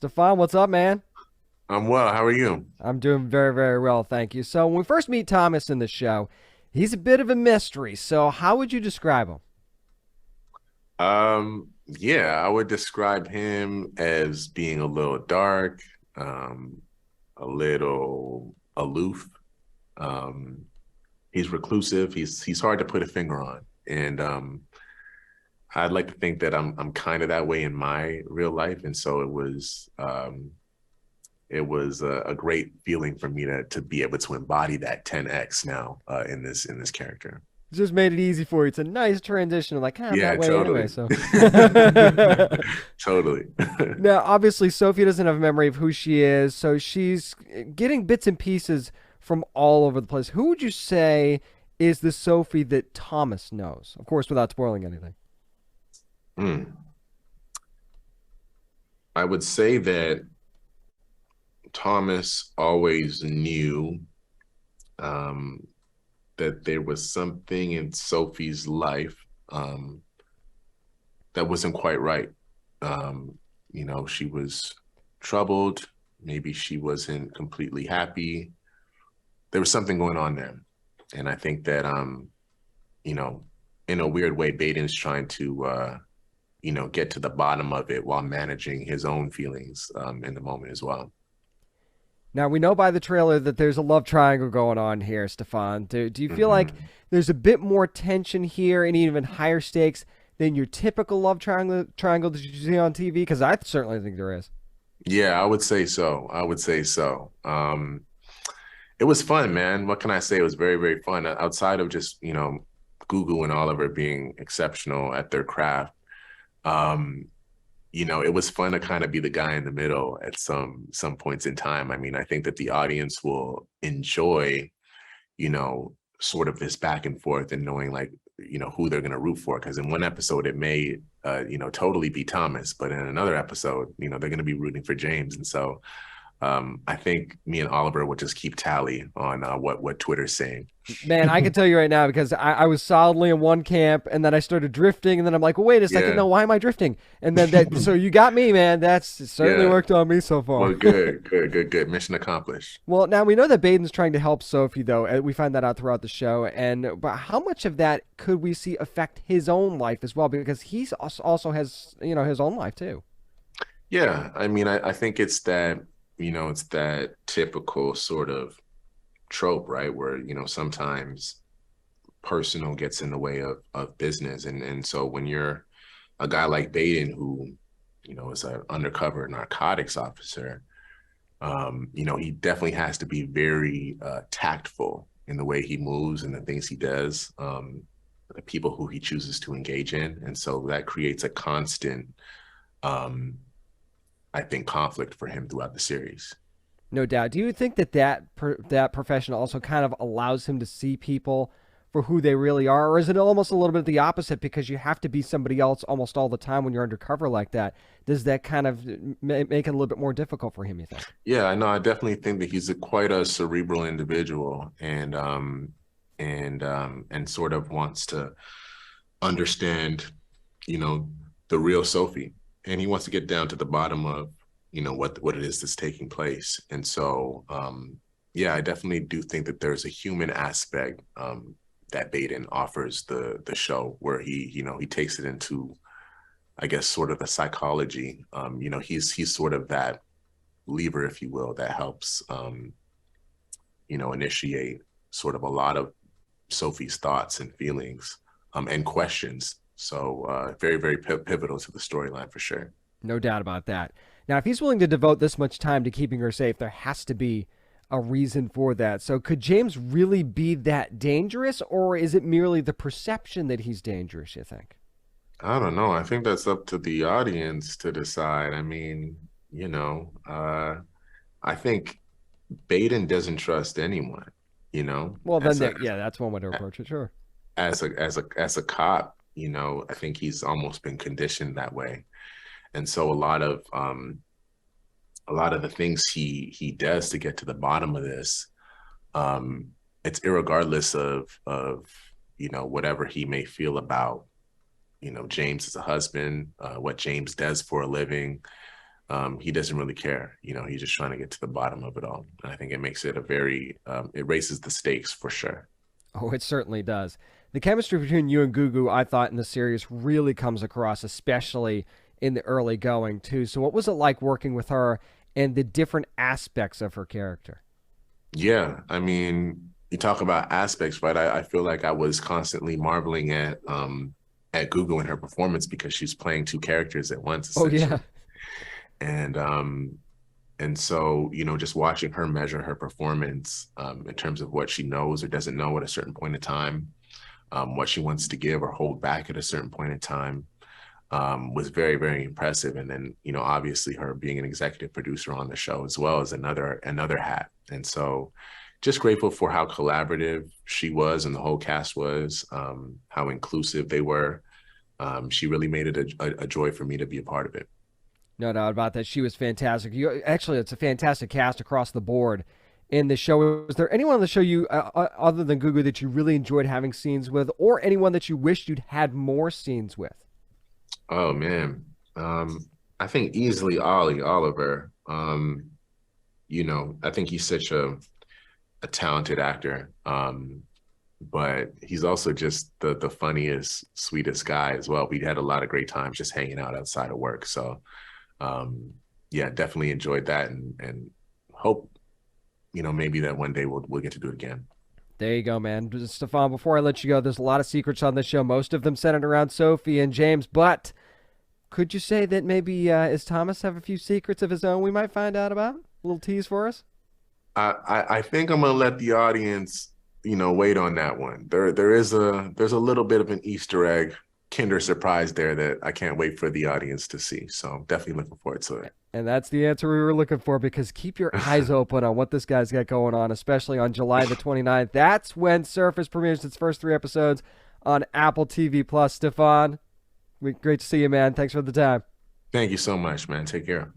Stefan, what's up, man? I'm well. How are you? I'm doing very, very well, thank you. So, when we first meet Thomas in the show, he's a bit of a mystery. So, how would you describe him? Yeah, I would describe him as being a little dark, a little aloof. Um, he's reclusive. He's hard to put a finger on, and I'd like to think that I'm kind of that way in my real life, and so it was a great feeling for me to be able to embody that 10x now in this character. Just made it easy for you. It's a nice transition. Like, I'm that Yeah, way anyway. totally. So, Totally. now, obviously, Sophia doesn't have a memory of who she is. So, she's getting bits and pieces from all over the place. Who would you say is the Sophie that Thomas knows? Of course, without spoiling anything. Hmm. I would say that Thomas always knew um, that there was something in Sophie's life um, that wasn't quite right. Um, she was troubled. Maybe she wasn't completely happy. There was something going on there. And I think that, you know, in a weird way, Baden's trying to, get to the bottom of it while managing his own feelings in the moment as well. Now we know by the trailer that there's a love triangle going on here, Stefan. Do you feel like Hmm. there's a bit more tension here and even higher stakes than your typical love triangle that you see on TV? Because I certainly think there is. Yeah, I would say so. I would say so. It was fun, man. What can I say? It was very, very fun. Outside of just, Gugu and Oliver being exceptional at their craft. Um, it was fun to kind of be the guy in the middle at some points in time. I mean, I think that the audience will enjoy, sort of this back and forth and knowing like, who they're going to root for. Because in one episode, it may, totally be Thomas, but in another episode, they're going to be rooting for James. And so I think me and Oliver will just keep tally on what Twitter's saying. Man, I can tell you right now because I was solidly in one camp and then I started drifting and then I'm like, well, wait a second, Yeah. no, why am I drifting? And then so you got me, man. That's certainly Yeah. worked on me so far. Well, good, good, good, good. Mission accomplished. Well, now we know that Baden's trying to help Sophie, though. We find that out throughout the show. And but how much of that could we see affect his own life as well? Because he's also has his own life too. Yeah. I mean, I think it's that typical sort of trope, right? Where, sometimes personal gets in the way of business. And so when you're a guy like Baden who, is an undercover narcotics officer, he definitely has to be very tactful in the way he moves and the things he does, the people who he chooses to engage in. And so that creates a constant, um, I think, conflict for him throughout the series. No doubt. Do you think that that profession also kind of allows him to see people for who they really are, or is it almost a little bit the opposite because you have to be somebody else almost all the time when you're undercover like that? Does that kind of make it a little bit more difficult for him? You think? Yeah, I know. I definitely think that he's quite a cerebral individual, and sort of wants to understand, you know, the real Sophie, and he wants to get down to the bottom of, what it is that's taking place. And so, yeah, I definitely do think that there's a human aspect that Baden offers the show, where he takes it into, I guess, sort of the psychology. He's sort of that lever, if you will, that helps, initiate sort of a lot of Sophie's thoughts and feelings, and questions. So very, very pivotal to the storyline for sure. No doubt about that. Now, if he's willing to devote this much time to keeping her safe, there has to be a reason for that. So, could James really be that dangerous, or is it merely the perception that he's dangerous, you think? I don't know. I think that's up to the audience to decide. I mean, I think Baden doesn't trust anyone, Well, then, as a yeah, that's one way to approach it, sure. as a cop, I think he's almost been conditioned that way. And so a lot of the things he does to get to the bottom of this, um, it's irregardless of whatever he may feel about James as a husband, what James does for a living, he doesn't really care. He's just trying to get to the bottom of it all. And I think it makes it a very it raises the stakes for sure. Oh, it certainly does. The chemistry between you and Gugu, I thought in the series really comes across, especially in the early going too. So, what was it like working with her and the different aspects of her character? Yeah, I mean, you talk about aspects, right? I feel like I was constantly marveling at Google and her performance because she's playing two characters at once, Oh yeah, essentially. And so, just watching her measure her performance in terms of what she knows or doesn't know at a certain point in time, what she wants to give or hold back at a certain point in time, was very, very impressive. And then, obviously her being an executive producer on the show as well is another hat. And so just grateful for how collaborative she was and the whole cast was, how inclusive they were. She really made it a joy for me to be a part of it. no doubt about that. She was fantastic. You actually, it's a fantastic cast across the board in the show. Was there anyone on the show you, other than Gugu, that you really enjoyed having scenes with, or anyone that you wished you'd had more scenes with? Oh man. I think easily Ollie Oliver. I think he's such a talented actor. But he's also just the funniest, sweetest guy as well. We had a lot of great times just hanging out outside of work. So yeah, definitely enjoyed that and hope, maybe that one day we'll get to do it again. There you go, man. Stephan, before I let you go, there's a lot of secrets on this show, most of them centered around Sophie and James, but could you say that maybe is Thomas have a few secrets of his own we might find out about? A little tease for us? I think I'm gonna let the audience, wait on that one. There's a little bit of an Easter egg Kinder surprise there that I can't wait for the audience to see. So definitely looking forward to it. And that's the answer we were looking for, because keep your eyes open on what this guy's got going on, especially on July the 29th. That's when Surface premieres its first 3 episodes on Apple TV Plus. Stephan, great to see you, man. Thanks for the time. Thank you so much, man. Take care.